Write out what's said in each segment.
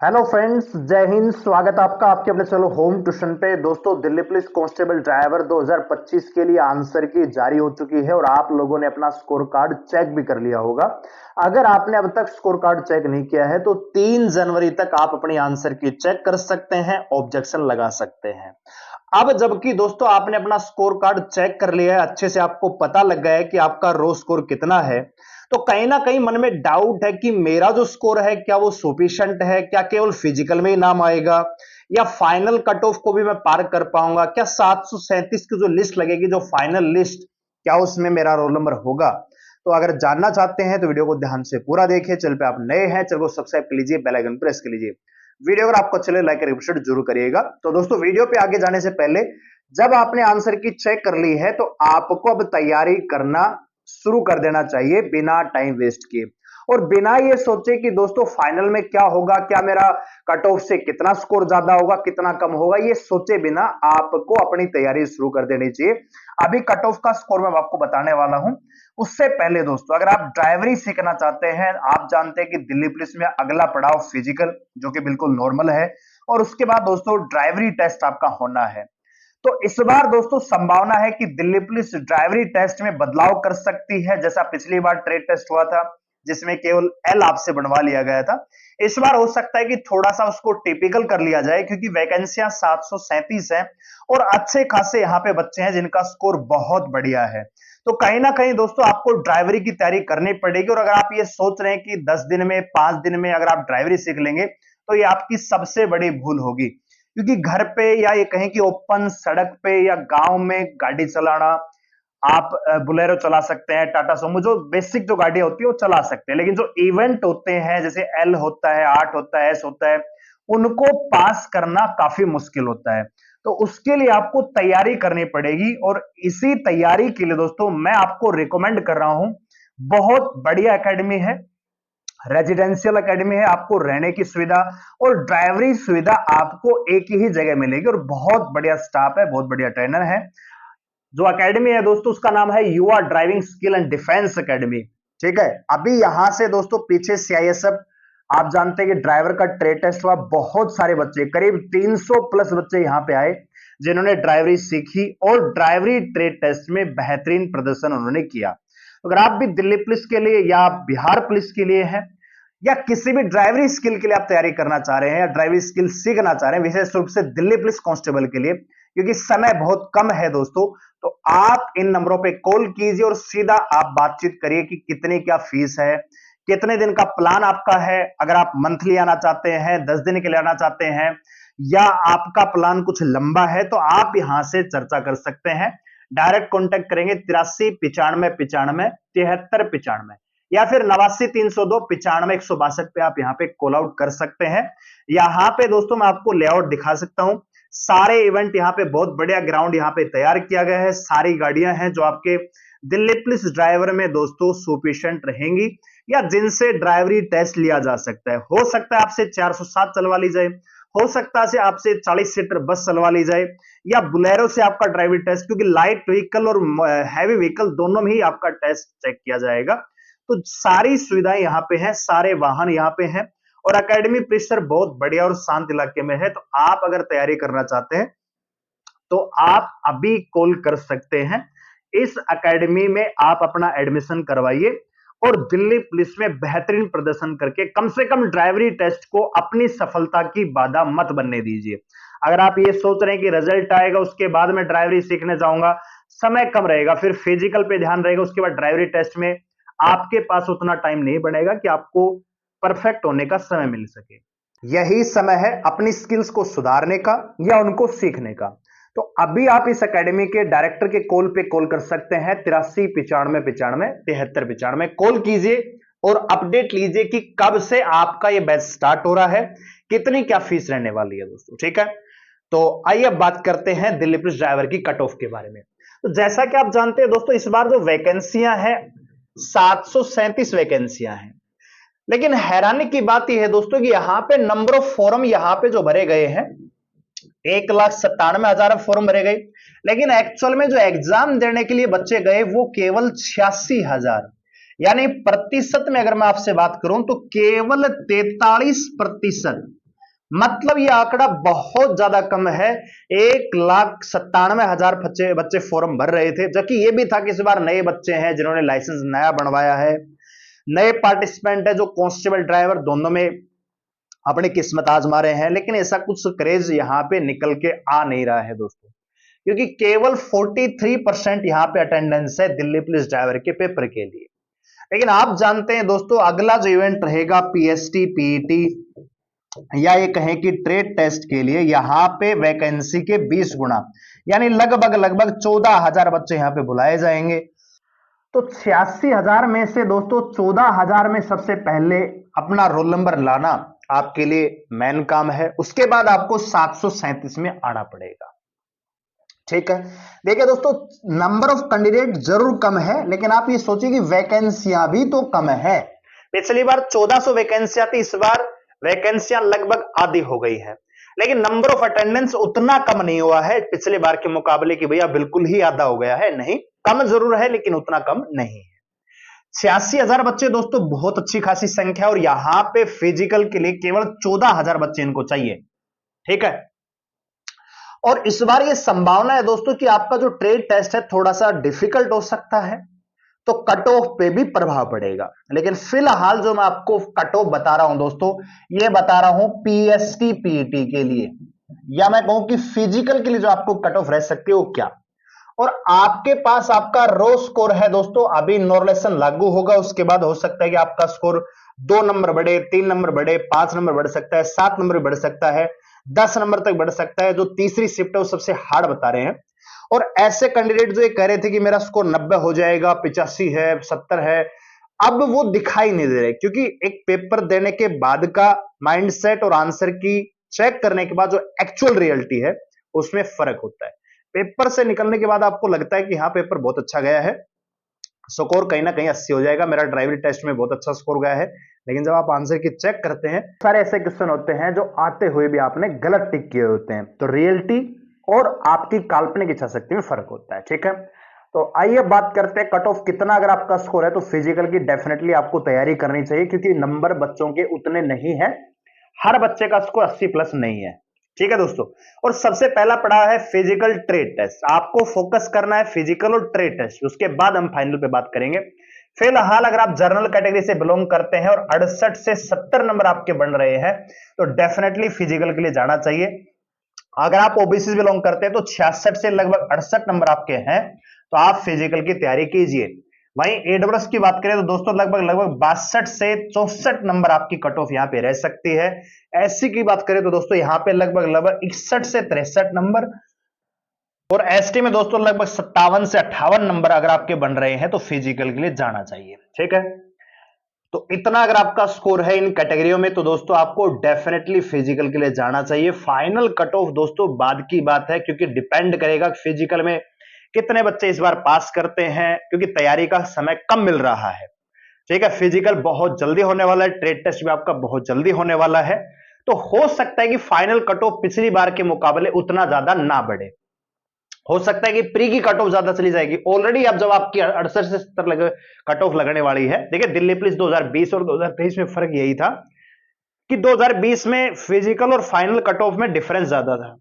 Hello friends, जय हिंद। स्वागत है आपका आपके अपने चलो होम ट्यूशन पे। दोस्तों, दिल्ली पुलिस कांस्टेबल ड्राइवर 2025 के लिए आंसर की जारी हो चुकी है और आप लोगों ने अपना स्कोर कार्ड चेक भी कर लिया होगा। अगर आपने अब तक स्कोर कार्ड चेक नहीं किया है तो 3 जनवरी तक आप अपनी आंसर की चेक कर सकते हैं, ऑब्जेक्शन लगा सकते हैं। अब जबकि दोस्तों आपने अपना स्कोर कार्ड चेक कर लिया है, अच्छे से आपको पता लग गया है कि आपका रो स्कोर कितना है, तो कहीं ना कहीं मन में डाउट है कि मेरा जो स्कोर है क्या वो सफिशिएंट है, क्या केवल फिजिकल में ही नाम आएगा या फाइनल कट ऑफ को भी मैं पार कर पाऊंगा, क्या 737 की जो लिस्ट लगेगी, जो फाइनल लिस्ट, क्या उसमें मेरा रोल नंबर होगा। तो अगर जानना चाहते हैं तो वीडियो को ध्यान से पूरा देखिए। चैनल पे आप नए हैं, चैनल को सब्सक्राइब कर लीजिए, बेल आइकन प्रेस कर लीजिए। वीडियो अगर आपको चले लाइक और जरूर करिएगा। तो दोस्तों, वीडियो पे आगे जाने से पहले जब आपने आंसर की चेक कर ली है तो आपको अब तैयारी करना शुरू कर देना चाहिए बिना टाइम वेस्ट किए और बिना ये सोचे कि दोस्तों फाइनल में क्या होगा, क्या मेरा कट ऑफ से कितना स्कोर ज्यादा होगा, कितना कम होगा, ये सोचे बिना आपको अपनी तैयारी शुरू कर देनी चाहिए। अभी कट ऑफ का स्कोर मैं आपको बताने वाला हूं। उससे पहले दोस्तों, अगर आप ड्राइवरी सीखना चाहते हैं, आप जानते हैं कि दिल्ली पुलिस में अगला पड़ाव फिजिकल, जो कि बिल्कुल नॉर्मल है, और उसके बाद दोस्तों ड्राइवरी टेस्ट आपका होना है। तो इस बार दोस्तों संभावना है कि दिल्ली पुलिस ड्राइवरी टेस्ट में बदलाव कर सकती है। जैसा पिछली बार ट्रेड टेस्ट हुआ था जिसमें केवल एल आपसे बनवा लिया गया था, इस बार हो सकता है कि थोड़ा सा उसको टिपिकल कर लिया जाए, क्योंकि वैकेंसियां 737 हैं और अच्छे खासे यहाँ पे बच्चे हैं जिनका स्कोर बहुत बढ़िया है। तो कहीं ना कहीं दोस्तों आपको ड्राइवरी की तैयारी करनी पड़ेगी। और अगर आप ये सोच रहे हैं कि 10 दिन में 5 दिन में अगर आप ड्राइवरी सीख लेंगे तो ये आपकी सबसे बड़ी भूल होगी, क्योंकि घर पे या ये कहें कि ओपन सड़क पे या गांव में गाड़ी चलाना, आप बुलेरो चला सकते हैं, टाटा सुमो, जो बेसिक जो गाड़ी होती है वो चला सकते हैं, लेकिन जो इवेंट होते हैं जैसे एल होता है, 8 होता है, एस होता है, उनको पास करना काफी मुश्किल होता है। तो उसके लिए आपको तैयारी करनी पड़ेगी और इसी तैयारी के लिए दोस्तों मैं आपको रिकमेंड कर रहा हूं, बहुत बढ़िया एकेडमी है, रेजिडेंशियल एकेडमी है। आपको रहने की सुविधा और ड्राइवरी सुविधा आपको एक ही जगह मिलेगी और बहुत बढ़िया स्टाफ है, बहुत बढ़िया ट्रेनर है। जो एकेडमी है दोस्तों उसका नाम है युवा driving skill and defence academy. ठीक है, अभी यहां से दोस्तों पीछे सीआईएसएफ, आप जानते हैं कि ड्राइवर का ट्रेड टेस्ट हुआ, बहुत सारे बच्चे, करीब 300 प्लस बच्चे यहां पे आए जिन्होंने ड्राइवरी सीखी और ड्राइवरी ट्रेड टेस्ट में बेहतरीन प्रदर्शन उन्होंने किया। अगर आप भी दिल्ली पुलिस के लिए या बिहार पुलिस के लिए हैं या किसी भी ड्राइवरी स्किल के लिए आप तैयारी करना चाह रहे हैं या ड्राइवरी स्किल सीखना चाह रहे हैं, विशेष रूप से दिल्ली पुलिस कांस्टेबल के लिए, क्योंकि समय बहुत कम है दोस्तों, तो आप इन नंबरों पे कॉल कीजिए और सीधा आप बातचीत करिए कि कितनी क्या फीस है, कितने दिन का प्लान आपका है। अगर आप मंथली आना चाहते हैं, 10 दिन के लिए आना चाहते हैं, या आपका प्लान कुछ लंबा है, तो आप यहां से चर्चा कर सकते हैं। डायरेक्ट कॉन्टेक्ट करेंगे 83 95 95 73 95 या फिर 89 302 95 162 पे आप यहाँ पे कॉल आउट कर सकते हैं। यहाँ पे दोस्तों मैं आपको लेआउट दिखा सकता हूँ, सारे इवेंट यहाँ पे बहुत बढ़िया ग्राउंड यहाँ पे तैयार किया गया है, सारी गाड़ियां हैं जो आपके दिल्ली पुलिस ड्राइवर में दोस्तों सुफिशिएंट रहेंगी या जिनसे ड्राइवरी टेस्ट लिया जा सकता है। हो सकता है आपसे 407 चलवा ली जाए, हो सकता है आपसे 40 सीटर बस चलवा ली जाए, या बुलेरो से आपका ड्राइवरी टेस्ट, क्योंकि लाइट व्हीकल और हैवी व्हीकल दोनों में ही आपका टेस्ट चेक किया जाएगा। तो सारी सुविधाएं यहाँ पे हैं, सारे वाहन यहाँ पे हैं और एकेडमी परिसर बहुत बढ़िया और शांत इलाके में है। तो आप अगर तैयारी करना चाहते हैं तो आप अभी कॉल कर सकते हैं। इस एकेडमी में आप अपना एडमिशन करवाइए और दिल्ली पुलिस में बेहतरीन प्रदर्शन करके कम से कम ड्राइवरी टेस्ट को अपनी सफलता की बाधा मत बनने दीजिए। अगर आप ये सोच रहे हैं कि रिजल्ट आएगा उसके बाद मैं ड्राइवरी सीखने जाऊंगा, समय कम रहेगा, फिर फिजिकल पे ध्यान रहेगा, उसके बाद ड्राइवरी टेस्ट में आपके पास उतना टाइम नहीं बनेगा कि आपको परफेक्ट होने का समय मिल सके। यही समय है अपनी स्किल्स को सुधारने का या उनको सीखने का। तो अभी आप इस एकेडमी के डायरेक्टर के कॉल पे कॉल कर सकते हैं, 83 95 95 73 95 कॉल कीजिए और अपडेट लीजिए कि कब से आपका ये बैच स्टार्ट हो रहा है, कितनी क्या फीस रहने वाली है दोस्तों। ठीक है, तो आइए अब बात करते हैं दिल्ली पुलिस ड्राइवर की कट ऑफ के बारे में। तो जैसा कि आप जानते हैं दोस्तों, इस बार जो वैकेंसियां हैं 737 वैकेंसियां हैं, लेकिन हैरानी की बात यह है दोस्तों कि यहां पे नंबर ऑफ फॉर्म यहां पे जो भरे गए हैं 1,97,000 फॉर्म भरे गए, लेकिन एक्चुअल में जो एग्जाम देने के लिए बच्चे गए वो केवल 86,000, यानी प्रतिशत में अगर मैं आपसे बात करूं तो केवल 43%। मतलब ये आंकड़ा बहुत ज्यादा कम है। 1,97,000 बच्चे फॉर्म भर रहे थे, जबकि ये भी था कि इस बार नए बच्चे हैं जिन्होंने लाइसेंस नया बनवाया है, नए पार्टिसिपेंट है जो कांस्टेबल ड्राइवर दोनों में अपनी किस्मत आजमा रहे हैं। लेकिन ऐसा कुछ क्रेज यहां पे निकल के आ नहीं रहा है दोस्तों, क्योंकि केवल 43% यहां पे अटेंडेंस है दिल्ली पुलिस ड्राइवर के पेपर के लिए। लेकिन आप जानते हैं दोस्तों, अगला जो इवेंट रहेगा पीएसटी पीईटी या ये कहें कि ट्रेड टेस्ट के लिए, यहां पे वैकेंसी के 20 गुना यानी लगभग 14,000 बच्चे यहां पे बुलाए जाएंगे। तो 86,000 में से दोस्तों 14,000 में सबसे पहले अपना रोल नंबर लाना आपके लिए मेन काम है। उसके बाद आपको 737 में आना पड़ेगा। ठीक है, देखिए दोस्तों, नंबर ऑफ कैंडिडेट जरूर कम है, लेकिन आप ये सोचिए कि वैकेंसियां भी तो कम है। पिछली बार 1400 वैकेंसियां थी, इस बार वैकेंसियां लगभग आधी हो गई है, लेकिन नंबर ऑफ अटेंडेंस उतना कम नहीं हुआ है पिछले बार के मुकाबले कि भैया बिल्कुल ही आधा हो गया है। नहीं, कम जरूर है लेकिन उतना कम नहीं है। 86,000 बच्चे दोस्तों बहुत अच्छी खासी संख्या, और यहां पे फिजिकल के लिए केवल 14,000 बच्चे इनको चाहिए। ठीक है, और इस बार ये संभावना है दोस्तों कि आपका जो ट्रेड टेस्ट है थोड़ा सा डिफिकल्ट हो सकता है, तो कट ऑफ पे भी प्रभाव पड़ेगा। लेकिन फिलहाल जो मैं आपको कट ऑफ बता रहा हूं दोस्तों, ये बता रहा हूं पीएसटी पीईटी के लिए, या मैं कहूं कि फिजिकल के लिए जो आपको कट ऑफ रह सकती है वो क्या। और आपके पास आपका रो स्कोर है दोस्तों, अभी नॉर्मलाइजेशन लागू होगा, उसके बाद हो सकता है कि आपका स्कोर 2 नंबर बढ़े, 3 नंबर बढ़े, 5 नंबर बढ़ सकता है, 7 नंबर बढ़ सकता है, 10 नंबर तक बढ़ सकता है। जो तीसरी शिफ्ट है वो सबसे हार्ड बता रहे हैं। और ऐसे कैंडिडेट जो ये कह रहे थे कि मेरा स्कोर 90 हो जाएगा, 85 है, 70 है, अब वो दिखाई नहीं दे रहे, क्योंकि एक पेपर देने के बाद का माइंडसेट और आंसर की चेक करने के बाद जो एक्चुअल रियलिटी है उसमें फर्क होता है। पेपर से निकलने के बाद आपको लगता है कि हाँ पेपर बहुत अच्छा गया है, स्कोर कहीं ना कहीं 80 हो जाएगा, मेरा ड्राइवरी टेस्ट में बहुत अच्छा स्कोर गया है, लेकिन जब आप आंसर की चेक करते हैं, सारे ऐसे क्वेश्चन होते हैं जो आते हुए भी आपने गलत टिक किए होते हैं। तो रियलिटी और आपकी काल्पनिक इच्छा शक्ति में फर्क होता है। ठीक है, तो आइए बात करते हैं कट ऑफ कितना अगर आपका स्कोर है तो फिजिकल की डेफिनेटली आपको तैयारी करनी चाहिए, क्योंकि नंबर बच्चों के उतने नहीं है, हर बच्चे का स्कोर 80 प्लस नहीं है। ठीक है दोस्तों, और सबसे पहला पड़ा है फिजिकल ट्रेड टेस्ट। आपको फोकस करना है फिजिकल और ट्रेड टेस्ट, उसके बाद हम फाइनल पे बात करेंगे। फिलहाल अगर आप जनरल कैटेगरी से बिलोंग करते हैं और 68 से 70 नंबर आपके बन रहे हैं तो डेफिनेटली फिजिकल के लिए जाना चाहिए। अगर आप ओबीसी से बिलोंग करते हैं तो 66 से लगभग 68 नंबर आपके हैं, तो आप फिजिकल की तैयारी कीजिए। वहीं एडब्ल्यूएस की बात करें तो दोस्तों लगभग 62 से 64 नंबर आपकी कट ऑफ यहां पे रह सकती है। एससी की बात करें तो दोस्तों यहां पे लगभग 61 से 63 नंबर, और एसटी में दोस्तों लगभग 57 से 58 नंबर अगर आपके बन रहे हैं तो फिजिकल के लिए जाना चाहिए। ठीक है, तो इतना अगर आपका स्कोर है इन कैटेगरियों में तो दोस्तों आपको डेफिनेटली फिजिकल के लिए जाना चाहिए। फाइनल कट ऑफ दोस्तों बाद की बात है, क्योंकि डिपेंड करेगा फिजिकल में कितने बच्चे इस बार पास करते हैं, क्योंकि तैयारी का समय कम मिल रहा है। ठीक है, फिजिकल बहुत जल्दी होने वाला है, ट्रेड टेस्ट भी आपका बहुत जल्दी होने वाला है, तो हो सकता है कि फाइनल कट ऑफ पिछली बार के मुकाबले उतना ज्यादा ना बढ़े। हो सकता है कि प्री की कट ऑफ ज्यादा चली जाएगी। ऑलरेडी अब जब आपकी 68 से 70 कट ऑफ लगने वाली है, देखिए दिल्ली पुलिस 2020 और 2023 में फर्क यही था कि 2020 में फिजिकल और फाइनल कट ऑफ में डिफरेंस ज्यादा था,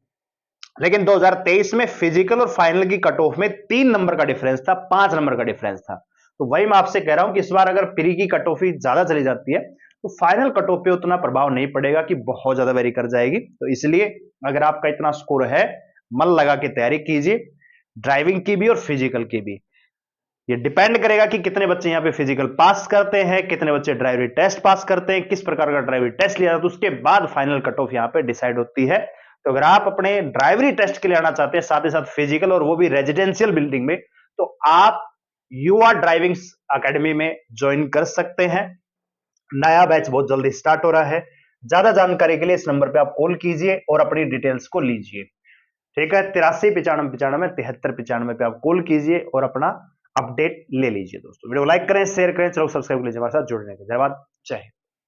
लेकिन 2023 में फिजिकल और फाइनल की कट ऑफ में 3 नंबर का डिफरेंस था, 5 नंबर का डिफरेंस था। तो वही मैं आपसे कह रहा हूं कि इस बार अगर प्री की कट ऑफ ही ज्यादा चली जाती है तो फाइनल कट ऑफ पे उतना प्रभाव नहीं पड़ेगा कि बहुत ज्यादा वेरी कर जाएगी। तो इसलिए अगर आपका इतना स्कोर है, मन लगा के तैयारी कीजिए, ड्राइविंग की भी और फिजिकल की भी। ये डिपेंड करेगा कि कितने बच्चे यहां पे फिजिकल पास करते हैं, कितने बच्चे ड्राइवरी टेस्ट पास करते हैं, किस प्रकार का ड्राइवरी टेस्ट लिया जाता है, उसके बाद फाइनल कट ऑफ यहां पे डिसाइड होती है। तो अगर आप अपने ड्राइवरी टेस्ट के लिए आना चाहते हैं, साथ ही साथ फिजिकल, और वो भी रेजिडेंशियल बिल्डिंग में, तो आप युवा ड्राइविंग अकेडमी में ज्वाइन कर सकते हैं। नया बैच बहुत जल्दी स्टार्ट हो रहा है। ज्यादा जानकारी के लिए इस नंबर पे आप कॉल कीजिए और अपनी डिटेल्स को लीजिए। ठीक है, 83 95 95 73 95 पे आप कॉल कीजिए और अपना अपडेट ले लीजिए। दोस्तों वीडियो लाइक करें, शेयर करें, चलो सब्सक्राइब कर लीजिए हमारे साथ जुड़ने के। धन्यवाद, जय हिंद।